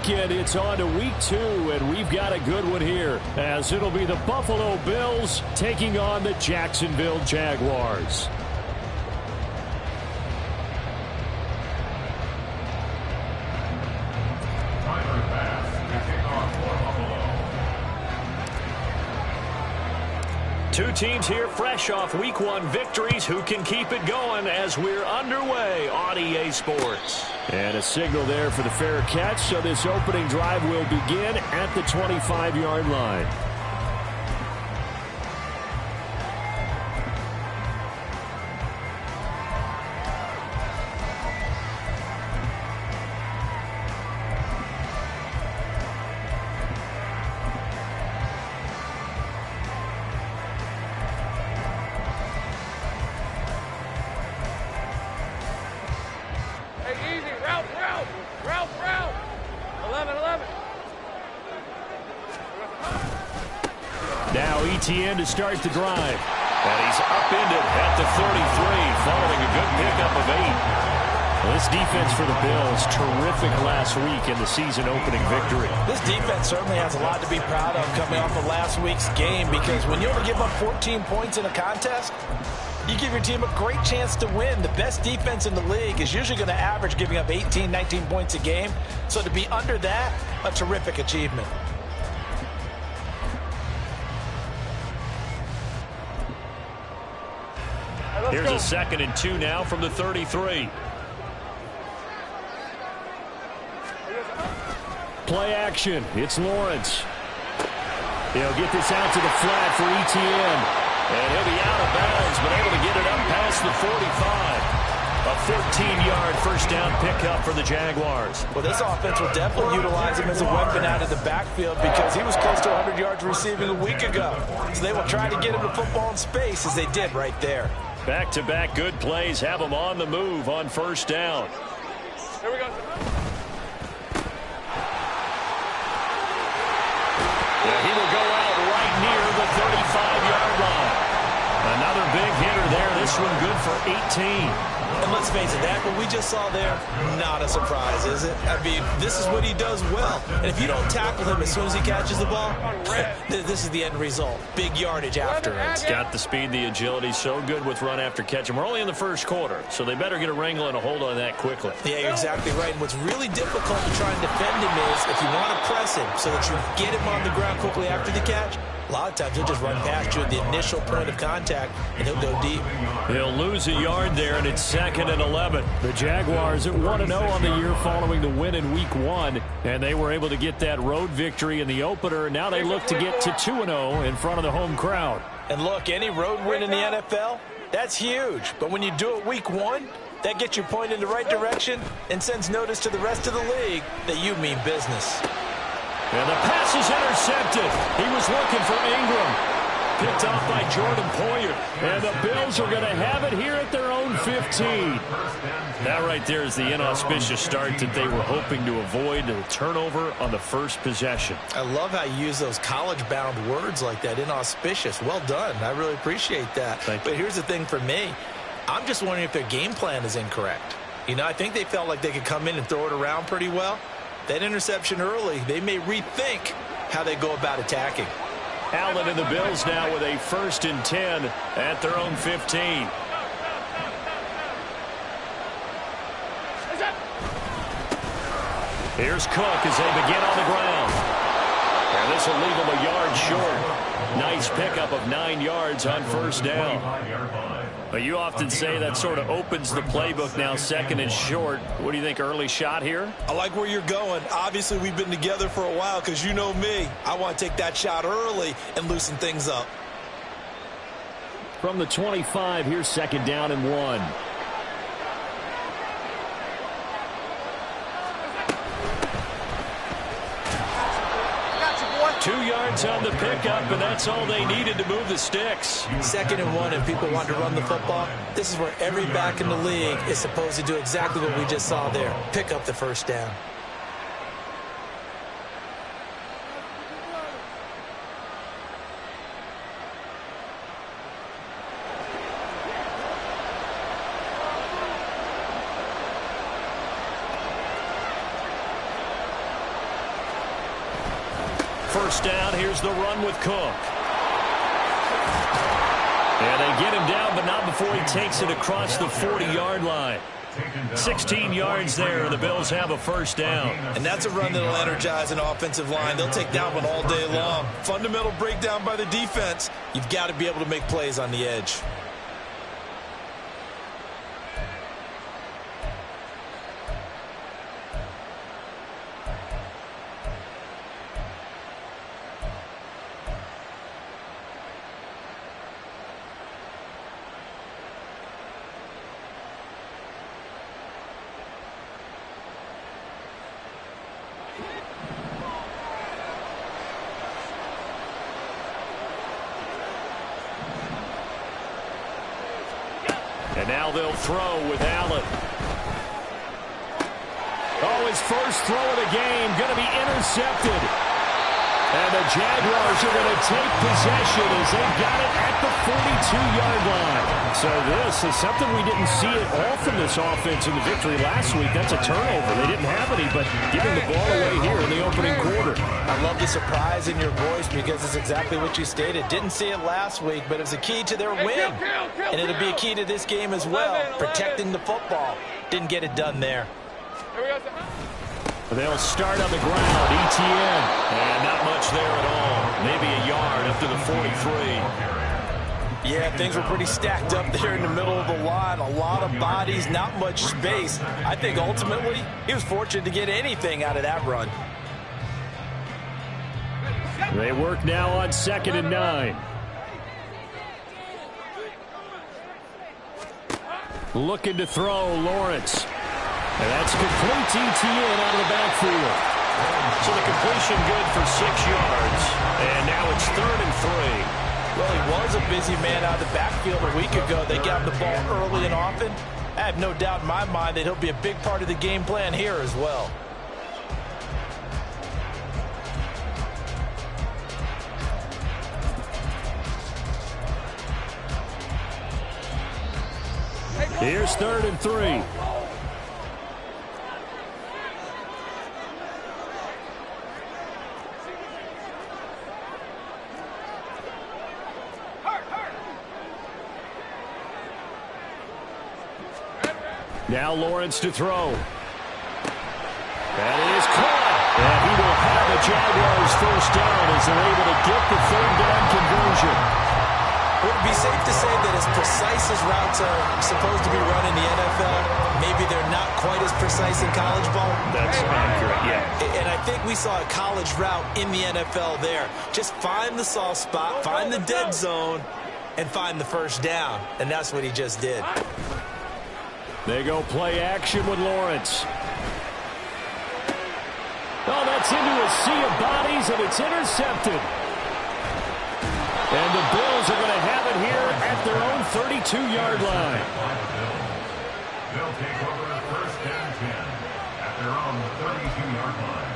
weekend, it's on to week 2, and we've got a good one here, as it'll be the Buffalo Bills taking on the Jacksonville Jaguars. Two teams here fresh off Week 1 victories. Who can keep it going as we're underway on EA Sports? And a signal there for the fair catch, so this opening drive will begin at the 25-yard line. Now ETN to start the drive. And he's upended at the 33, following a good pickup of 8. Well, this defense for the Bills, terrific last week in the season-opening victory. This defense certainly has a lot to be proud of coming off of last week's game, because when you only give up 14 points in a contest, you give your team a great chance to win. The best defense in the league is usually going to average giving up 18, 19 points a game. So to be under that, a terrific achievement. Here's a 2nd and 2 now from the 33. Play action. It's Lawrence. He'll get this out to the flat for ETN. And he'll be out of bounds, but able to get it up past the 45. A 14-yard first down pickup for the Jaguars. Well, this offense will definitely utilize him as a weapon out of the backfield, because he was close to 100 yards receiving a week ago. So they will try to get him the football in space, as they did right there. Back-to-back good plays have him on the move on first down. Here we go. Yeah, he will go out right near the 35-yard line. Another big hitter there. This one good for 18. And let's face it, that what we just saw there, not a surprise, is it? I mean, this is what he does well. And if you don't tackle him as soon as he catches the ball, this is the end result. Big yardage afterwards. Got the speed, the agility, so good with run after catch. And we're only in the first quarter, so they better get a wrangle and a hold on that quickly. Yeah, you're exactly right. And what's really difficult to try and defend him is if you want to press him so that you get him on the ground quickly after the catch, a lot of times he'll just run past you at the initial point of contact, and he'll go deep. He'll lose a yard there, and it's 2nd and 11. The Jaguars at 1-0 on the year following the win in Week 1, and they were able to get that road victory in the opener. Now they look to get to 2-0 in front of the home crowd. And look, any road win in the NFL, that's huge. But when you do it Week 1, that gets your point in the right direction and sends notice to the rest of the league that you mean business. And the pass is intercepted. He was looking for Ingram. Picked off by Jordan Poyer. And the Bills are going to have it here at their own 15. That right there is the inauspicious start that they were hoping to avoid, the turnover on the first possession. I love how you use those college-bound words like that, inauspicious. Well done. I really appreciate that. But here's the thing for me. I'm just wondering if their game plan is incorrect. You know, I think they felt like they could come in and throw it around pretty well. That interception early, they may rethink how they go about attacking. Allen and the Bills now with a 1st and 10 at their own 15. Here's Cook as they begin on the ground. And this will leave them a yard short. Nice pickup of 9 yards on first down. But you often say that sort of opens the playbook now, 2nd and short. What do you think, early shot here? I like where you're going. Obviously, we've been together for a while, because you know me. I want to take that shot early and loosen things up. From the 25, here's 2nd down and 1. 2 yards on the pickup, and that's all they needed to move the sticks. 2nd and 1, and people want to run the football. This is where every back in the league is supposed to do exactly what we just saw there. Pick up the first down. First down, here's the run with Cook. And they get him down, but not before he takes it across the 40-yard line. 16 yards there, and the Bills have a first down. And that's a run that'll energize an offensive line. They'll take that one all day long. Fundamental breakdown by the defense. You've got to be able to make plays on the edge. And now they'll throw with Allen. Oh, his first throw of the game going to be intercepted. And the Jaguars are going to take possession as they've got it at the 42-yard line. So this is something we didn't see at all from this offense in the victory last week. That's a turnover. They didn't have any, but giving the ball away here in the opening quarter. I love the surprise in your voice because it's exactly what you stated. Didn't see it last week, but it was a key to their win. And it'll be a key to this game as well, protecting the football. Didn't get it done there. They'll start on the ground, ETN. And not much there at all. Maybe a yard up to the 43. Yeah, things were pretty stacked up there in the middle of the line. A lot of bodies, not much space. I think ultimately he was fortunate to get anything out of that run. They work now on 2nd and 9. Looking to throw, Lawrence. And that's complete ETN out of the backfield. So the completion good for 6 yards. And now it's 3rd and 3. Well, he was a busy man out of the backfield a week ago. They got him the ball early and often. I have no doubt in my mind that he'll be a big part of the game plan here as well. Here's 3rd and 3. Now Lawrence to throw. That is caught. And he will have the Jaguars first down as they're able to get the 3rd down conversion. Would it be safe to say that as precise as routes are supposed to be run in the NFL, maybe they're not quite as precise in college ball? That's accurate, yeah. And I think we saw a college route in the NFL there. Just find the soft spot, find the dead zone, and find the first down. And that's what he just did. They go play action with Lawrence. Oh, that's into a sea of bodies, and it's intercepted. And the Bills are going to have it here at their own 32-yard line. They'll take over 1st and 10 at their own 32-yard line.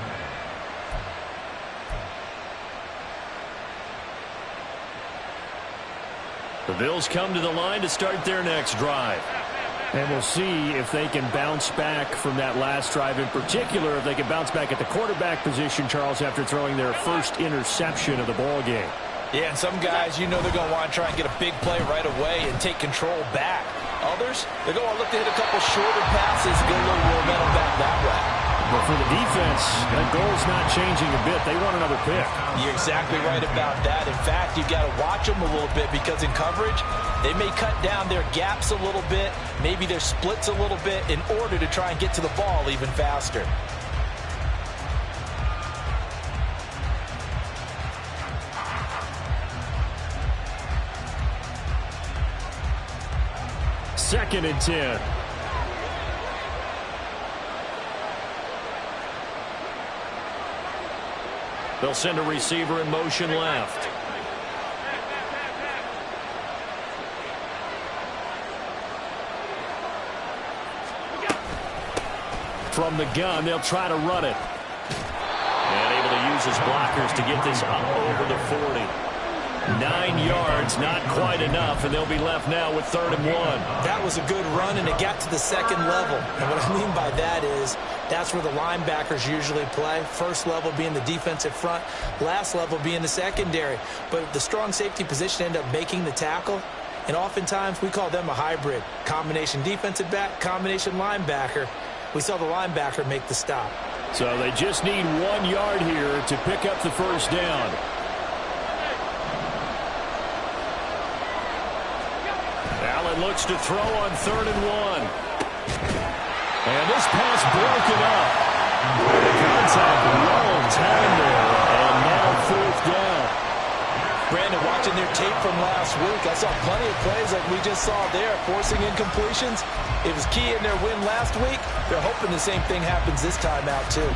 The Bills come to the line to start their next drive. And we'll see if they can bounce back from that last drive, in particular, if they can bounce back at the quarterback position, Charles, after throwing their first interception of the ball game. Yeah, and some guys, you know they're going to want to try and get a big play right away and take control back. Others, they're going to look to hit a couple shorter passes and get a little momentum back that way. But for the defense, that goal's not changing a bit. They want another pick. You're exactly right about that. In fact, you've got to watch them a little bit because in coverage, they may cut down their gaps a little bit, maybe their splits a little bit in order to try and get to the ball even faster. Second and 10. They'll send a receiver in motion left. From the gun, they'll try to run it. And able to use his blockers to get this up over the 40. 9 yards, not quite enough, and they'll be left now with 3rd and 1. That was a good run, and it got to the second level. And what I mean by that is That's where the linebackers usually play. First level being the defensive front, last level being the secondary. But the strong safety position end up making the tackle, and oftentimes we call them a hybrid. Combination defensive back, combination linebacker. We saw the linebacker make the stop. So they just need 1 yard here to pick up the first down. Allen looks to throw on 3rd and 1. And this pass broken up. The contact long time there. And now 4th down. Brandon, watching their tape from last week, I saw plenty of plays like we just saw there, forcing incompletions. It was key in their win last week. They're hoping the same thing happens this time out, too.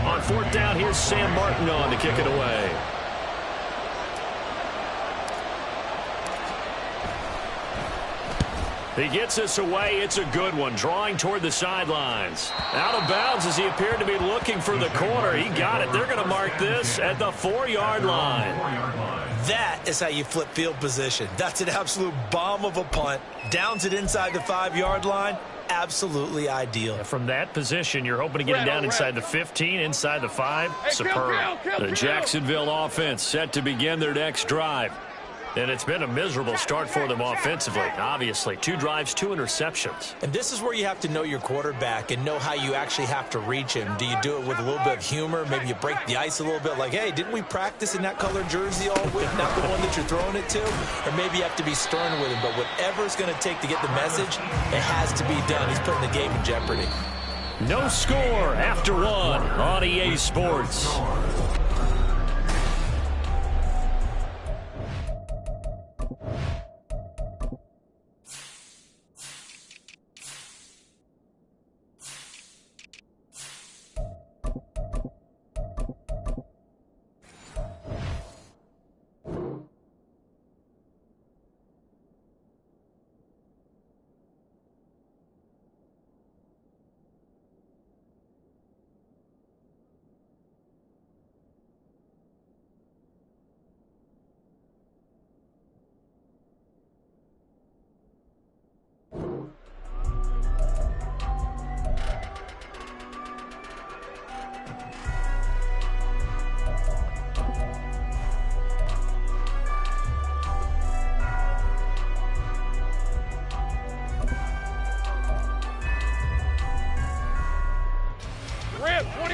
On 4th down, here's Sam Martin on to kick it away. He gets us away. It's a good one, drawing toward the sidelines. Out of bounds as he appeared to be looking for the corner. He got it. They're going to mark this at the 4-yard line. That is how you flip field position. That's an absolute bomb of a punt. Downs it inside the 5-yard line. Absolutely ideal. From that position, you're hoping to get it down inside the 15, inside the 5. Superb. The Jacksonville offense set to begin their next drive. And it's been a miserable start for them offensively. Obviously, 2 drives, 2 interceptions. And this is where you have to know your quarterback and know how you actually have to reach him. Do you do it with a little bit of humor? Maybe you break the ice a little bit like, hey, didn't we practice in that colored jersey all week? Not the one that you're throwing it to? Or maybe you have to be stern with him. But whatever it's going to take to get the message, it has to be done. He's putting the game in jeopardy. No score after 1 on EA Sports.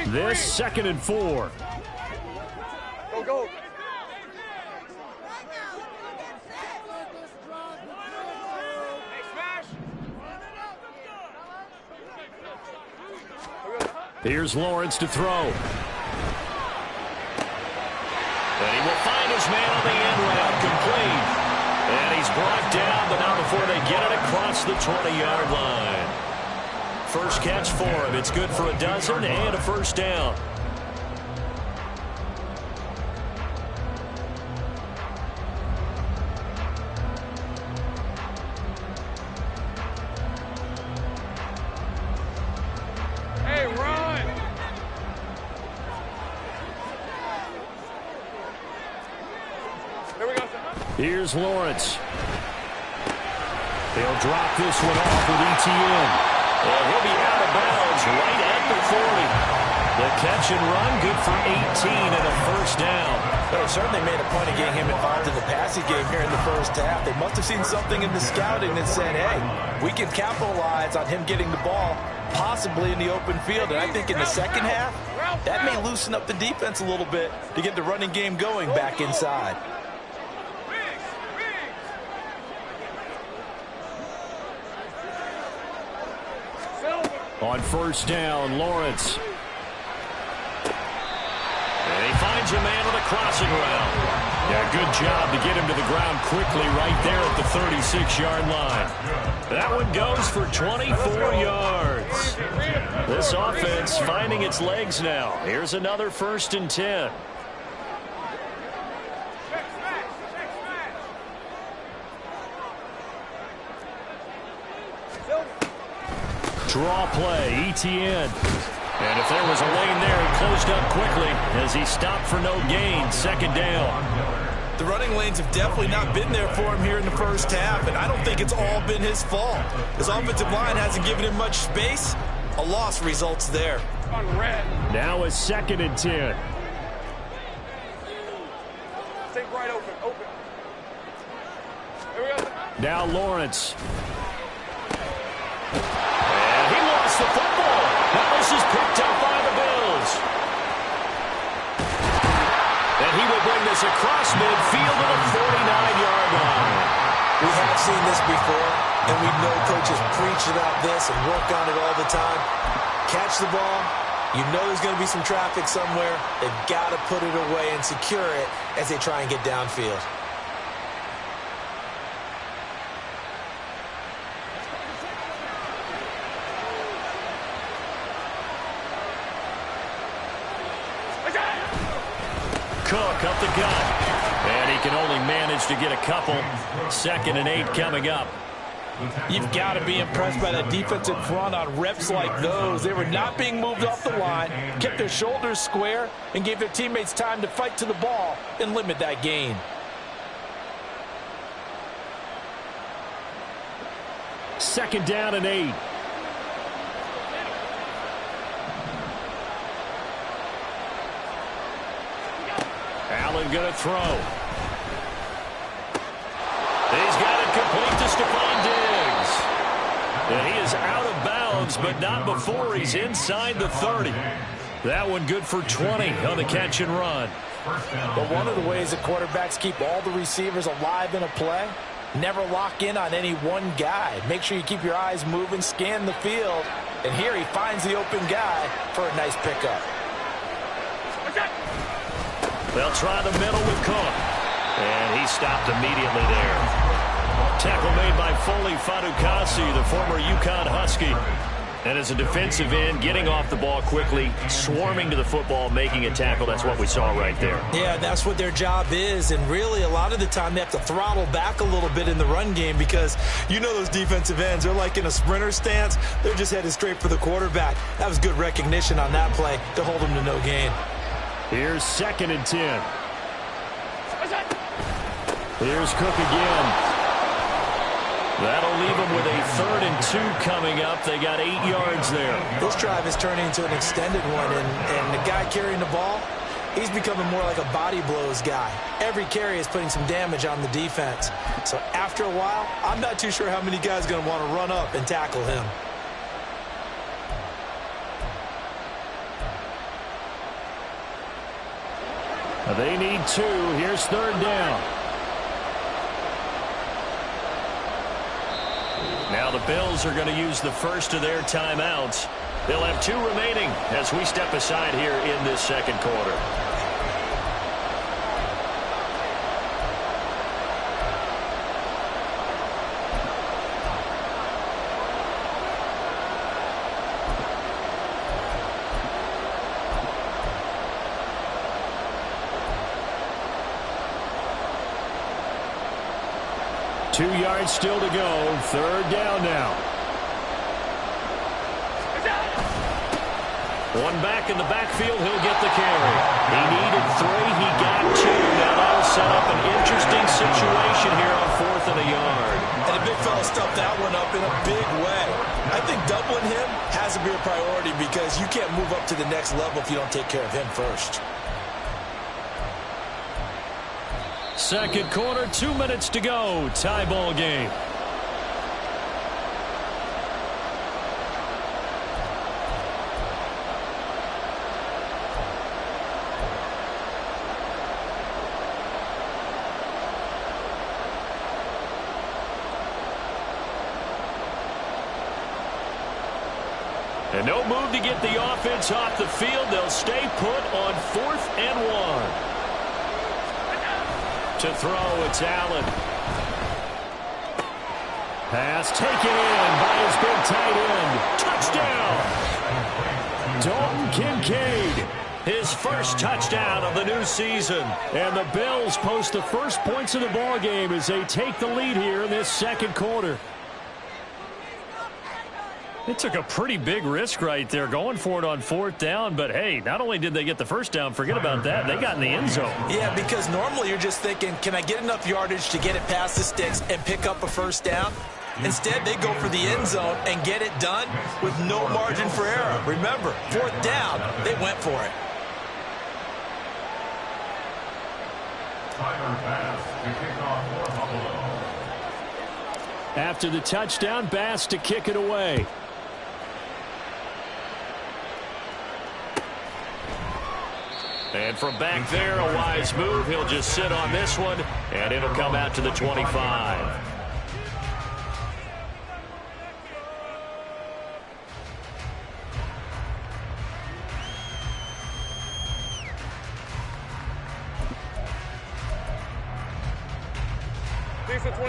This 2nd and 4. Go, go. Here's Lawrence to throw. And he will find his man on the end route, complete. And he's brought down, but not before they get it across the 20-yard line. First catch for him. It's good for a dozen and a first down. Hey, run! Here we go. Here's Lawrence. They'll drop this one off with ETN. And he'll be out of bounds right at the 40. The catch and run, good for 18 and a first down. They certainly made a point of getting him involved in the passing game here in the first half. They must have seen something in the scouting that said, hey, we can capitalize on him getting the ball, possibly in the open field. And I think in the second half, that may loosen up the defense a little bit to get the running game going back inside. On first down, Lawrence. And he finds a man on the crossing route. Yeah, good job to get him to the ground quickly right there at the 36-yard line. That one goes for 24 yards. This offense finding its legs now. Here's another 1st and 10. Draw play, ETN. And if there was a lane there, it closed up quickly as he stopped for no gain. Second down. The running lanes have definitely not been there for him here in the first half, and I don't think it's all been his fault. His offensive line hasn't given him much space. A loss results there. On red. Now a 2nd and 10. Stay right open. Here we go. Now Lawrence. And he lost the football. Now this is picked up by the Bills. And he will bring this across midfield to the 49-yard line. We have seen this before, and we know coaches preach about this and work on it all the time. Catch the ball. You know there's going to be some traffic somewhere. They've got to put it away and secure it as they try and get downfield. Cook up the gut. And he can only manage to get a couple. 2nd and 8 coming up. You've got to be impressed by the defensive front on reps like those. They were not being moved off the line, kept their shoulders square, and gave their teammates time to fight to the ball and limit that gain. Second down and 8. Allen going to throw. He's got it complete to Stephon Diggs. And he is out of bounds, but not before he's inside the 30. That one good for 20 on the catch and run. But one of the ways that quarterbacks keep all the receivers alive in a play, never lock in on any one guy. Make sure you keep your eyes moving, scan the field. And here he finds the open guy for a nice pickup. They'll try the middle with Cook. And he stopped immediately there. Tackle made by Foley Fadukasi, the former UConn Husky. And as a defensive end, getting off the ball quickly, swarming to the football, making a tackle. That's what we saw right there. Yeah, that's what their job is. And really, a lot of the time, they have to throttle back a little bit in the run game because you know those defensive ends, they're like in a sprinter stance. They're just headed straight for the quarterback. That was good recognition on that play to hold him to no gain. Here's 2nd and 10. Here's Cook again. That'll leave them with a 3rd and 2 coming up. They got 8 yards there. This drive is turning into an extended one, and the guy carrying the ball, he's becoming more like a body blows guy. Every carry is putting some damage on the defense. So after a while, I'm not too sure how many guys are going to want to run up and tackle him. They need 2. Here's 3rd down. Now the Bills are going to use the first of their timeouts. They'll have 2 remaining as we step aside here in this second quarter. Two yards still to go. 3rd down now. One back in the backfield. He'll get the carry. He needed 3. He got 2. Now that'll set up an interesting situation here on 4th and a yard. And the big fella stuffed that one up in a big way. I think doubling him has to be a priority because you can't move up to the next level if you don't take care of him first. Second quarter, 2 minutes to go. Tie ball game. And no move to get the offense off the field. They'll stay put on 4th and 1. To throw, it's Allen. Pass taken in by his big tight end. Touchdown! Dalton Kincaid, his first touchdown of the new season. And the Bills post the first points of the ball game as they take the lead here in this second quarter. It took a pretty big risk right there going for it on 4th down, but hey, not only did they get the first down, forget about that, they got in the end zone. Yeah, because normally you're just thinking, can I get enough yardage to get it past the sticks and pick up a first down? Instead, they go for the end zone and get it done with no margin for error. Remember, 4th down, they went for it. After the touchdown, Bass to kick it away. And from back there, a wise move. He'll just sit on this one, and it'll come out to the 25.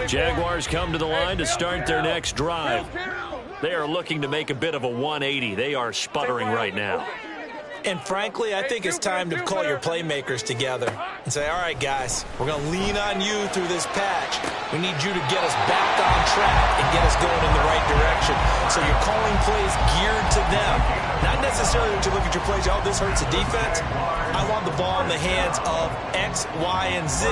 Jaguars come to the line to start their next drive. They are looking to make a bit of a 180. They are sputtering right now. And frankly, I think it's time to call your playmakers together and say, all right, guys, we're going to lean on you through this patch. We need you to get us back on track and get us going in the right direction. So you're calling plays geared to them. Not necessarily to look at your plays, oh, this hurts the defense. I want the ball in the hands of X, Y, and Z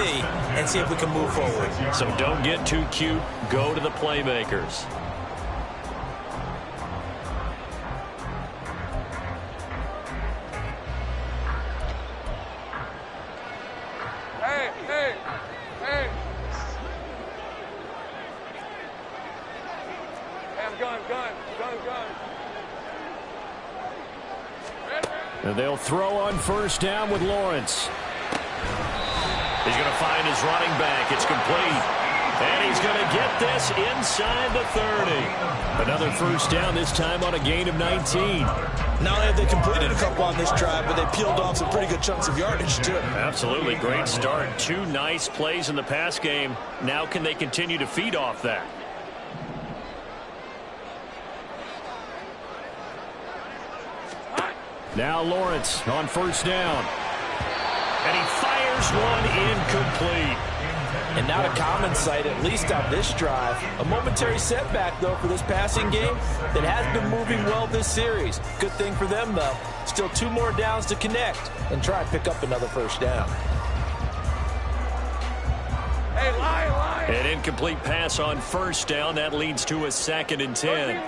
and see if we can move forward. So don't get too cute. Go to the playmakers. And they'll throw on 1st down with Lawrence. He's going to find his running back. It's complete. And he's going to get this inside the 30. Another 1st down, this time on a gain of 19. Not only have they completed a couple on this drive, but they peeled off some pretty good chunks of yardage, too. Absolutely. Great start. 2 nice plays in the pass game. Now can they continue to feed off that? Now Lawrence on 1st down. And he fires one incomplete. And not a common sight, at least on this drive. A momentary setback, though, for this passing game that has been moving well this series. Good thing for them, though. Still 2 more downs to connect and try and pick up another 1st down. Hey, lie. An incomplete pass on 1st down. That leads to a 2nd and 10.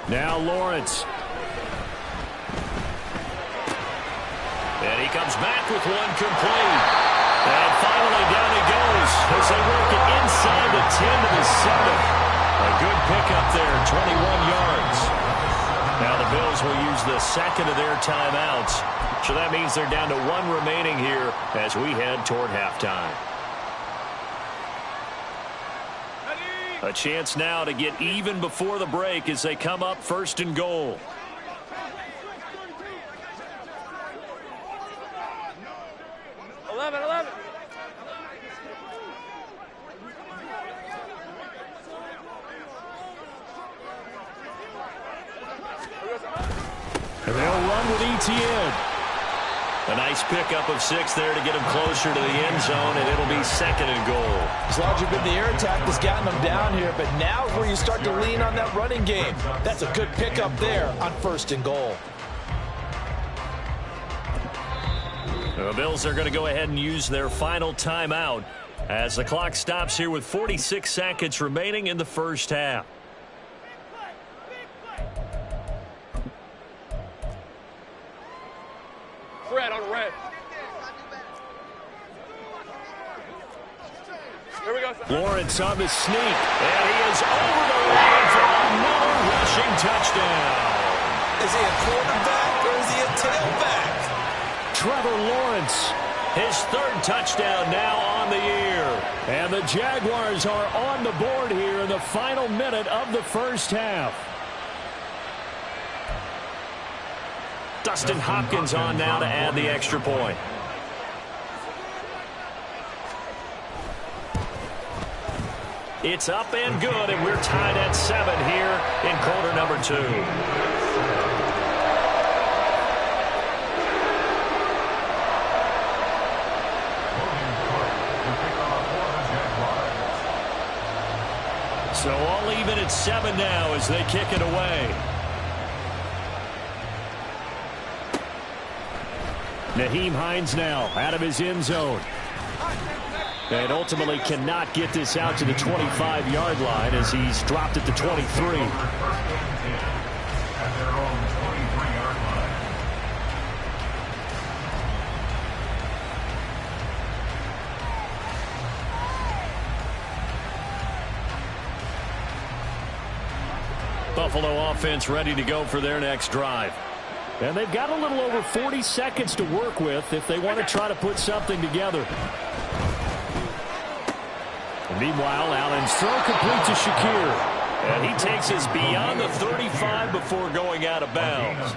Now Lawrence. And he comes back with one complete. And finally down he goes as they work it inside the 10 to the 7. A good pickup there, 21 yards. Now the Bills will use the 2nd of their timeouts. So that means they're down to 1 remaining here as we head toward halftime. A chance now to get even before the break as they come up 1st and goal. And they'll run with Etienne. A nice pickup of 6 there to get him closer to the end zone, and it'll be 2nd and goal. As large as the air attack has gotten them down here, but now is where you start to lean on that running game. That's a good pickup there on 1st and goal. The Bills are going to go ahead and use their final timeout as the clock stops here with 46 seconds remaining in the 1st half. Red on red. Here we go. Lawrence on the sneak, and he is over the line for another rushing touchdown. Is he a quarterback or is he a tailback? Trevor Lawrence, his 3rd touchdown now on the year. And the Jaguars are on the board here in the final minute of the 1st half. Dustin Hopkins on now to add the extra point. It's up and good, and we're tied at 7 here in quarter number 2. 7 now as they kick it away. Nyheim Hines now out of his end zone. And ultimately cannot get this out to the 25-yard line as he's dropped at the 23. Buffalo offense ready to go for their next drive. And they've got a little over 40 seconds to work with if they want to try to put something together. And meanwhile, Allen's throw complete to Shakir. And he takes us beyond the 35 before going out of bounds.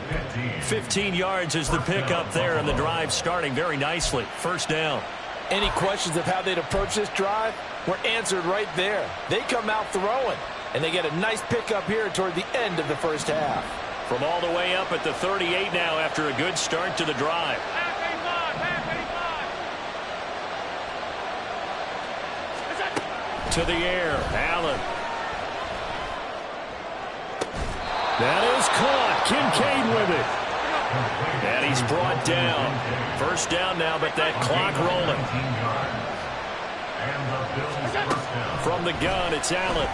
15 yards is the pickup there, and the drive starting very nicely. First down. Any questions of how they'd approach this drive were answered right there. They come out throwing, and they get a nice pickup here toward the end of the first half. From all the way up at the 38 now after a good start to the drive. To the air, Allen. That is caught. Kincaid with it. And he's brought down. First down now, but that clock rolling. From the gun, it's Allen.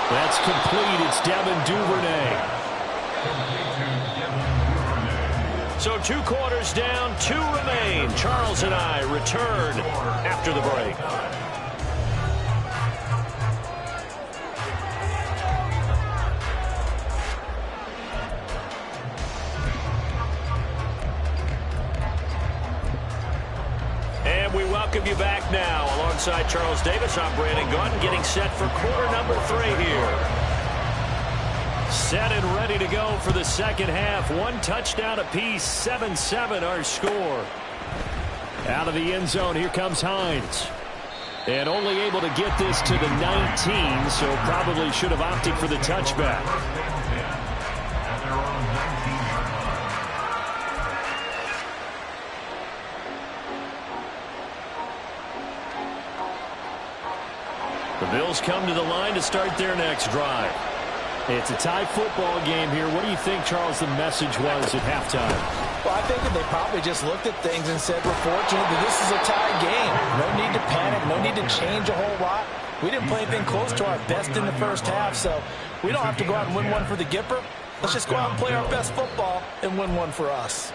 That's complete. It's Devin Duvernay. So 2 quarters down, 2 remain. Charles and I return after the break. And we welcome you back now. Alongside Charles Davis, I'm Brandon Gaudin, getting set for quarter number 3 here. Set and ready to go for the second half. 1 touchdown apiece, 7-7 our score. Out of the end zone, here comes Hines. And only able to get this to the 19, so probably should have opted for the touchback. The Bills come to the line to start their next drive. It's a tie football game here. What do you think, Charles, the message was at halftime? Well, I think that they probably just looked at things and said, we're fortunate that this is a tie game. No need to panic. No need to change a whole lot. We didn't play anything close to our best in the first half, so we don't have to go out and win one for the Gipper. Let's just go out and play our best football and win one for us.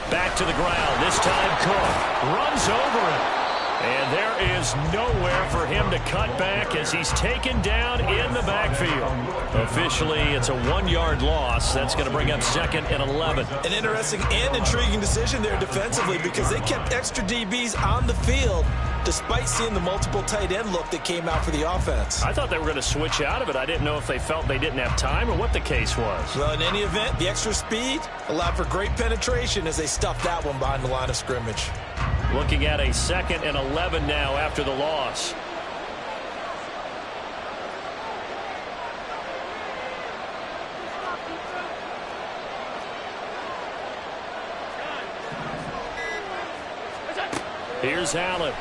Back to the ground. This time Cook runs over him. And there is nowhere for him to cut back as he's taken down in the backfield. Officially, it's a 1-yard loss. That's going to bring up 2nd and 11. An interesting and intriguing decision there defensively because they kept extra DBs on the field despite seeing the multiple tight end look that came out for the offense. I thought they were going to switch out of it. I didn't know if they felt they didn't have time or what the case was. Well, in any event, the extra speed allowed for great penetration as they stuffed that one behind the line of scrimmage. Looking at a 2nd and 11 now after the loss. Here's Allen.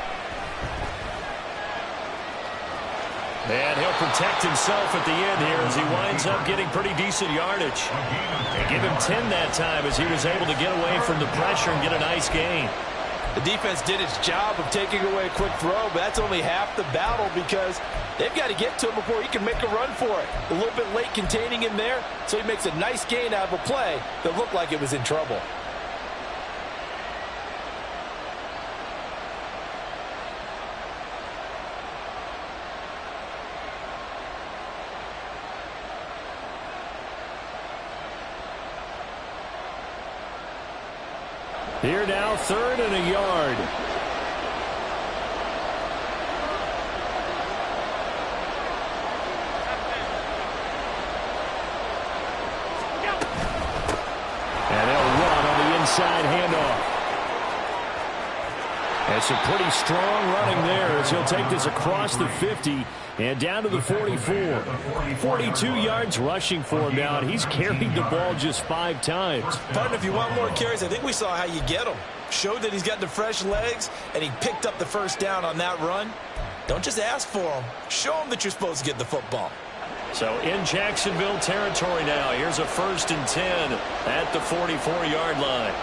And he'll protect himself at the end here as he winds up getting pretty decent yardage. And give him 10 that time as he was able to get away from the pressure and get a nice gain. The defense did its job of taking away a quick throw, but that's only half the battle because they've got to get to him before he can make a run for it. A little bit late containing him there, so he makes a nice gain out of a play that looked like it was in trouble. Here now, 3rd and a yard. And they'll run on the inside handoff. Some pretty strong running there as he'll take this across the 50 and down to the 44. 42 yards rushing for him now, and he's carried the ball just 5 times. Partner, if you want more carries, I think we saw how you get them. Showed that he's got the fresh legs, and he picked up the first down on that run. Don't just ask for them. Show them that you're supposed to get the football. So in Jacksonville territory now, here's a 1st and 10 at the 44-yard line.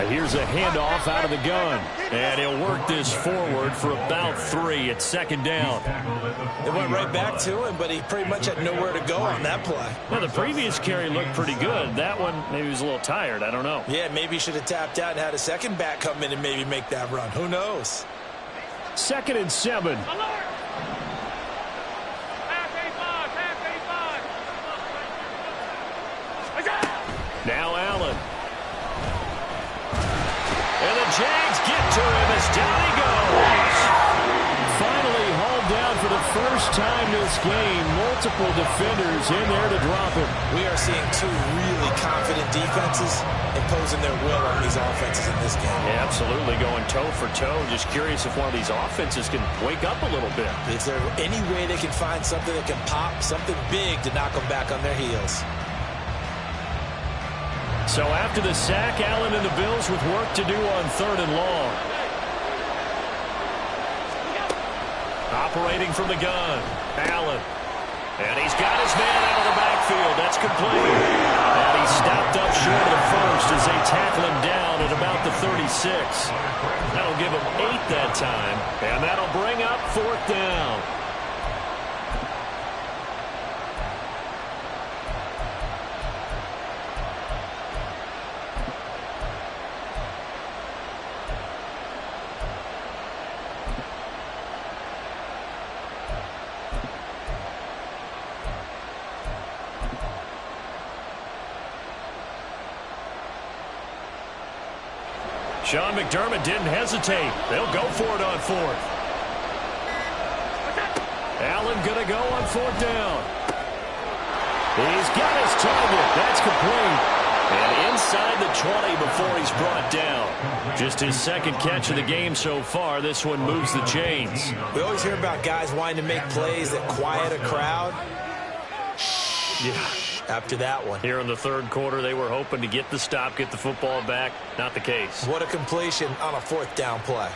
Here's a handoff out of the gun. And he'll work this forward for about 3 at 2nd down. It went right back to him, but he pretty much had nowhere to go on that play. Well, the previous carry looked pretty good. That one, maybe he was a little tired. I don't know. Yeah, maybe he should have tapped out and had a second back come in and maybe make that run. Who knows? 2nd and 7. Now Allen. And the Jags get to him as down he goes. Finally hauled down for the first time this game. Multiple defenders in there to drop him. We are seeing 2 really confident defenses imposing their will on these offenses in this game. Yeah, absolutely, going toe for toe. Just curious if one of these offenses can wake up a little bit. Is there any way they can find something that can pop, something big to knock them back on their heels? So after the sack, Allen and the Bills with work to do on 3rd and long. Operating from the gun, Allen. And he's got his man out of the backfield. That's complete. And he's stopped up short of the first as they tackle him down at about the 36. That'll give him 8 that time. And that'll bring up 4th down. Sean McDermott didn't hesitate. They'll go for it on 4th. Allen going to go on 4th down. He's got his target. That's complete. And inside the 20 before he's brought down. Just his 2nd catch of the game so far. This one moves the chains. We always hear about guys wanting to make plays that quiet a crowd. Yeah. After that one. Here in the 3rd quarter, they were hoping to get the stop, get the football back. Not the case. What a completion on a 4th down play.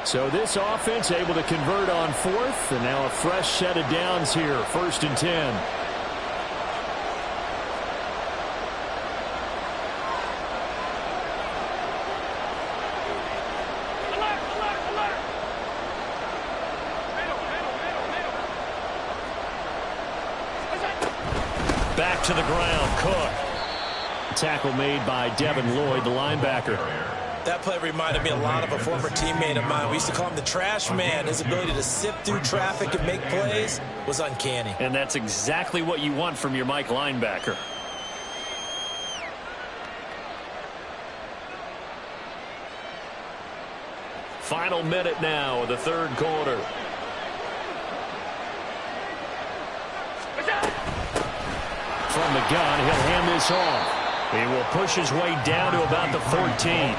So this offense able to convert on 4th, and now a fresh set of downs here, 1st and 10. Back to the ground, Cook. Tackle made by Devin Lloyd, the linebacker. That play reminded me a lot of a former teammate of mine. We used to call him the trash man. His ability to sift through traffic and make plays was uncanny. And that's exactly what you want from your Mike linebacker. Final minute now of the 3rd quarter. From the gun, he'll hand this off. He will push his way down to about the 14.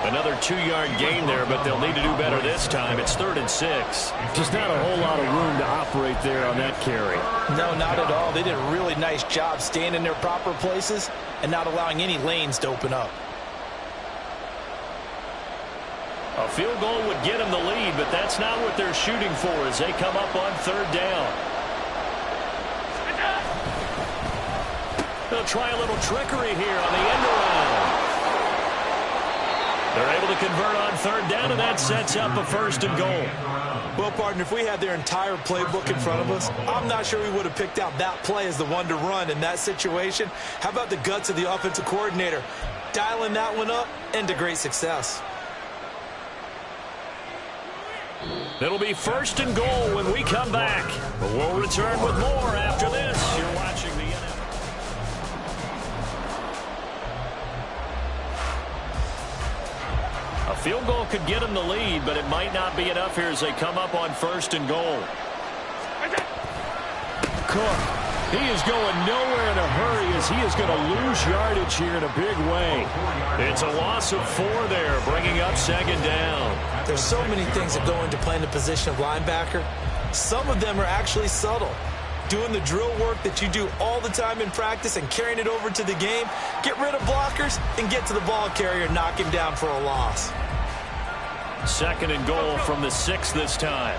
Another 2-yard gain there, but they'll need to do better this time. It's 3rd and 6. Just not a whole lot of room to operate there on that carry. No, not at all. They did a really nice job staying in their proper places and not allowing any lanes to open up. A field goal would get them the lead, but that's not what they're shooting for as they come up on 3rd down. They'll try a little trickery here on the end around. They're able to convert on 3rd down, and that sets up a 1st and goal. Well, partner, if we had their entire playbook in front of us, I'm not sure we would have picked out that play as the one to run in that situation. How about the guts of the offensive coordinator? Dialing that one up into great success. It'll be 1st and goal when we come back. But we'll return with more after this. You're watching the NFL. field goal could get them the lead, but it might not be enough here as they come up on 1st and goal. Cook, he is going nowhere in a hurry as he is going to lose yardage here in a big way. It's a loss of 4 there, bringing up 2nd down. There's so many things that go into playing the position of linebacker. Some of them are actually subtle. Doing the drill work that you do all the time in practice and carrying it over to the game. Get rid of blockers and get to the ball carrier and knock him down for a loss. 2nd and goal from the 6 this time.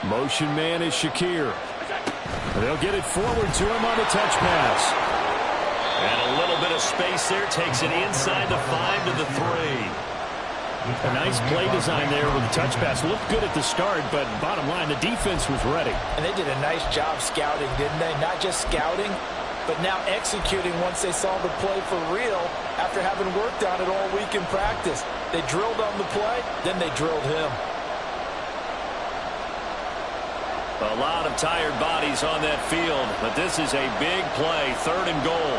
Motion man is Shakir. They'll get it forward to him on the touch pass. And a little bit of space there. Takes it inside the 5 to the 3. A nice play design there with the touch pass. Looked good at the start, but bottom line, the defense was ready. And they did a nice job scouting, didn't they? Not just scouting, but now executing once they saw the play for real after having worked on it all week in practice. They drilled on the play, then they drilled him. A lot of tired bodies on that field, but this is a big play. 3rd and goal.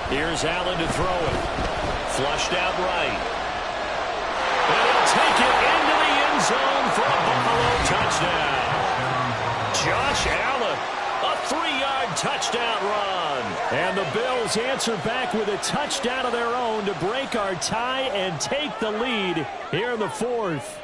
Here's Allen to throw it. Flushed out right. And he'll take it into the end zone for a Buffalo touchdown. Josh Allen, a 3-yard touchdown run. And the Bills answer back with a touchdown of their own to break our tie and take the lead here in the 4th.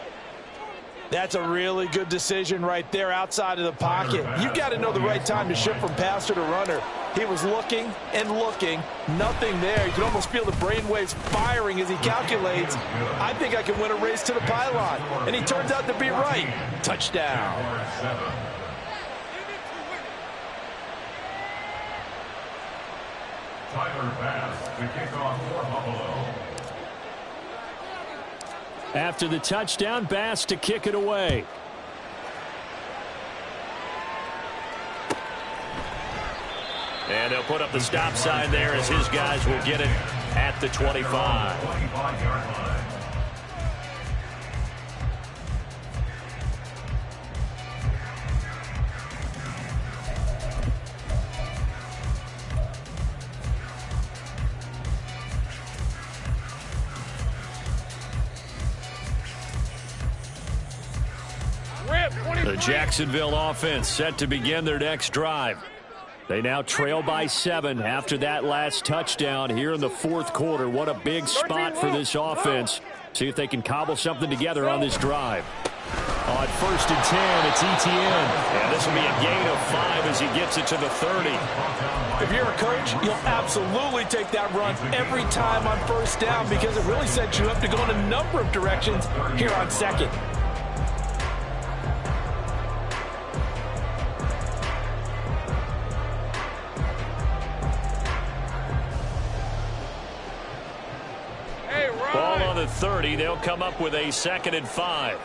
That's a really good decision right there outside of the pocket. You got to know the right time to shift from passer to runner. He was looking and looking, nothing there. You can almost feel the brainwaves firing as he calculates, I think I can win a race to the pylon. And he turns out to be right. Touchdown. Tyler Bass, the kickoff for Buffalo. After the touchdown, Bass to kick it away. And they'll put up the stop sign there as his guys will get it at the 25. 25-yard line. The Jacksonville offense set to begin their next drive. They now trail by 7 after that last touchdown here in the 4th quarter. What a big spot for this offense. See if they can cobble something together on this drive. On 1st and 10, it's Etienne. And this will be a gain of 5 as he gets it to the 30. If you're a coach, you'll absolutely take that run every time on 1st down because it really sets you up to go in a number of directions here on 2nd. Ball on the 30. They'll come up with a 2nd and 5.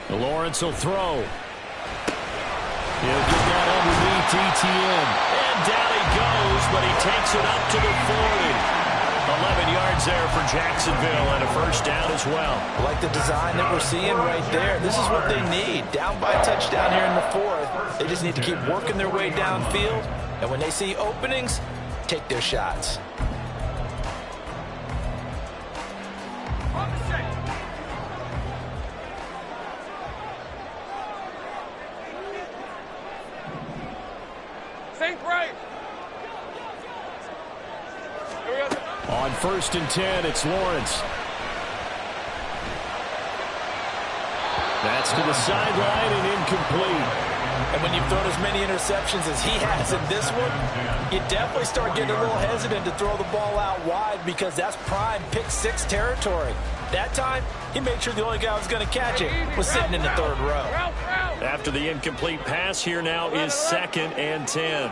Lawrence will throw. He'll get that underneath Etienne. And down he goes, but he takes it up to the 40. 11 yards there for Jacksonville and a 1st down as well. I like the design that we're seeing right there. This is what they need. Down by a touchdown here in the 4th. They just need to keep working their way downfield. And when they see openings, take their shots. On 1st and 10, it's Lawrence. That's to the sideline and incomplete. And when you've thrown as many interceptions as he has in this one, you definitely start getting a little hesitant to throw the ball out wide because that's prime pick 6 territory. That time, he made sure the only guy who was going to catch it was sitting in the 3rd row. After the incomplete pass, here now is 2nd and 10.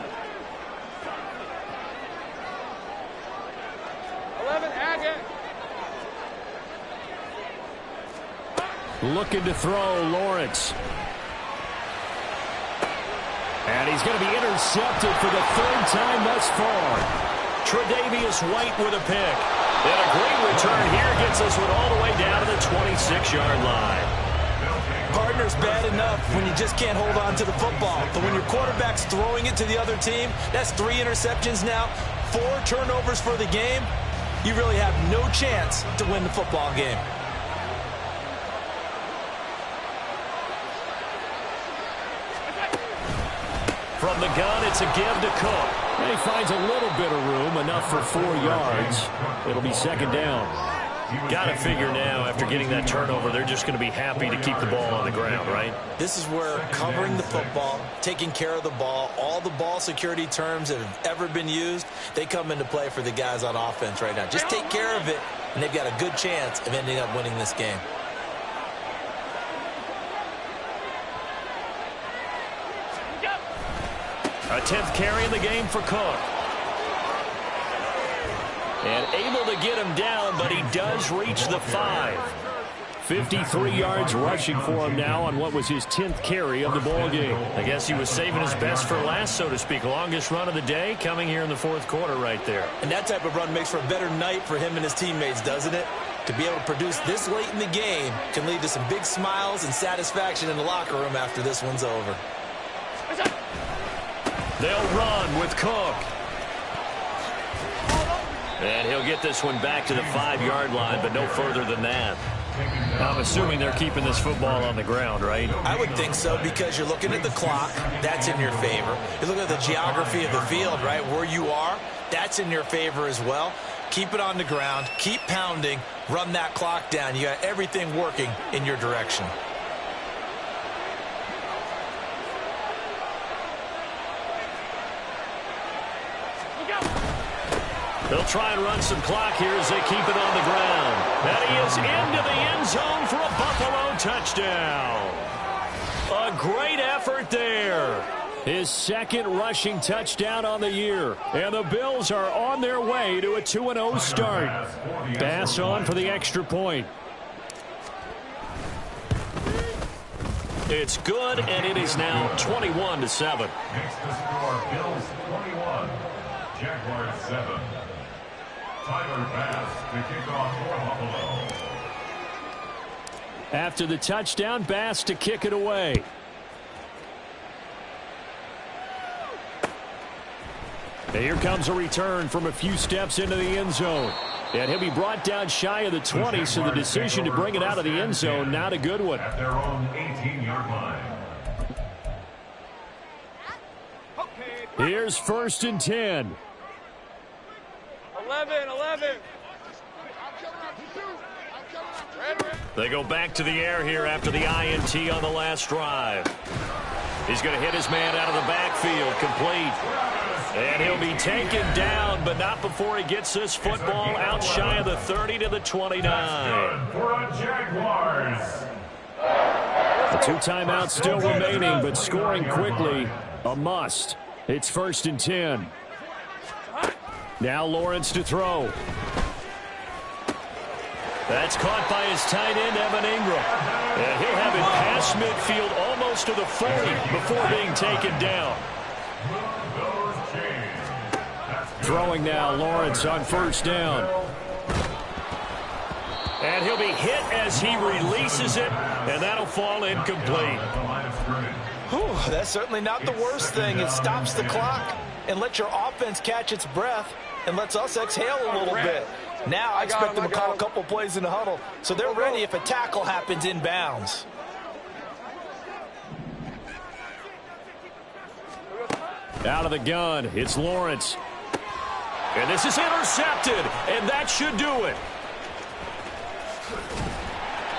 Looking to throw, Lawrence. And he's going to be intercepted for the third time thus far. Tre'Davious White with a pick. And a great return here gets this one all the way down to the 26-yard line. Partner's bad enough when you just can't hold on to the football. But when your quarterback's throwing it to the other team, that's 3 interceptions now, 4 turnovers for the game. You really have no chance to win the football game. From the gun, it's a give to Cook. And he finds a little bit of room, enough for 4 yards. It'll be second down. Got to figure now, after getting that turnover, they're just going to be happy to keep the ball on the ground, right? This is where covering the football, taking care of the ball, all the ball security terms that have ever been used, they come into play for the guys on offense right now. Just take care of it, and they've got a good chance of ending up winning this game. A 10th carry in the game for Cook. And able to get him down, but he does reach the 5. 53 yards rushing for him now on what was his 10th carry of the ball game. I guess he was saving his best for last, so to speak. Longest run of the day coming here in the fourth quarter right there. And that type of run makes for a better night for him and his teammates, doesn't it? To be able to produce this late in the game can lead to some big smiles and satisfaction in the locker room after this one's over. They'll run with Cook. And he'll get this one back to the 5-yard line, but no further than that. I'm assuming they're keeping this football on the ground, right? I would think so, because you're looking at the clock. That's in your favor. You look at the geography of the field, right, where you are. That's in your favor as well. Keep it on the ground. Keep pounding. Run that clock down. You got everything working in your direction. They'll try and run some clock here as they keep it on the ground. And he is into the end zone for a Buffalo touchdown. A great effort there. His second rushing touchdown on the year. And the Bills are on their way to a 2-0 start. Bass on for the extra point. It's good, and it is now 21-7. Makes the score Bills 21, Jaguars 7. Tyler Bass to kick off for Buffalo. After the touchdown, Bass to kick it away. And here comes a return from a few steps into the end zone. And he'll be brought down shy of the 20, so the decision to bring it out of the end zone, not a good one. At their own 18-yard line. Here's 1st and 10. 11. They go back to the air here after the INT on the last drive. He's going to hit his man out of the backfield, complete. And he'll be taken down, but not before he gets this football out shy of the 30 to the 29. For a Jaguars. The 2 timeouts still remaining, but scoring quickly, a must. It's 1st and 10. Now Lawrence to throw. That's caught by his tight end, Evan Ingram. And he'll have it past midfield almost to the 40 before being taken down. Throwing now, Lawrence on 1st down. And he'll be hit as he releases it, and that'll fall incomplete. Whew, that's certainly not the worst thing. It stops the clock and lets your offense catch its breath and lets us exhale a little bit. Now I expect them to call a couple plays in the huddle, so they're ready if a tackle happens inbounds. Out of the gun, it's Lawrence. And this is intercepted, and that should do it.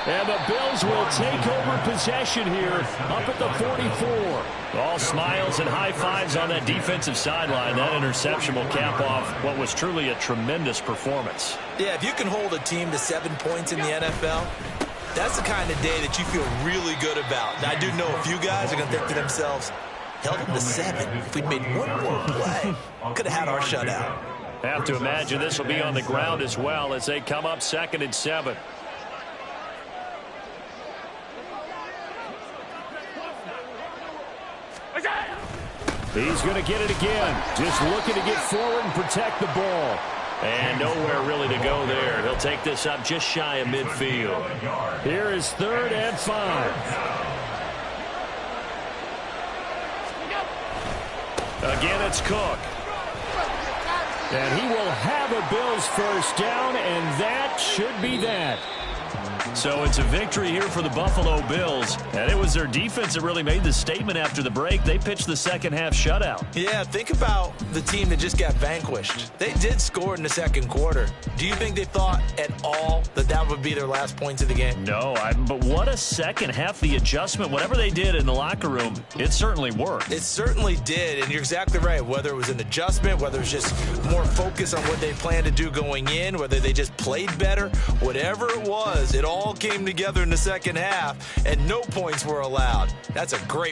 And the Bills will take over possession here up at the 44. All smiles and high fives on that defensive sideline. That interception will cap off what was truly a tremendous performance. Yeah, if you can hold a team to 7 points in the NFL, that's the kind of day that you feel really good about. And I do know a few guys are going to think to themselves, held them to 7. If we'd made one more play, could have had our shutout. Have to imagine this will be on the ground as well as they come up 2nd and 7. He's going to get it again. Just looking to get forward and protect the ball. And nowhere really to go there. He'll take this up just shy of midfield. Here is 3rd and 5. Again, it's Cook. And he will have a Bills first down, and that should be that. So it's a victory here for the Buffalo Bills. And it was their defense that really made the statement after the break. They pitched the second half shutout. Yeah, think about the team that just got vanquished. They did score in the second quarter. Do you think they thought at all that that would be their last points of the game? No, but what a second half. The adjustment, whatever they did in the locker room, it certainly worked. It certainly did, and you're exactly right. Whether it was an adjustment, whether it was just more focus on what they planned to do going in, whether they just played better, whatever it was, it all came together in the second half, and no points were allowed. That's a great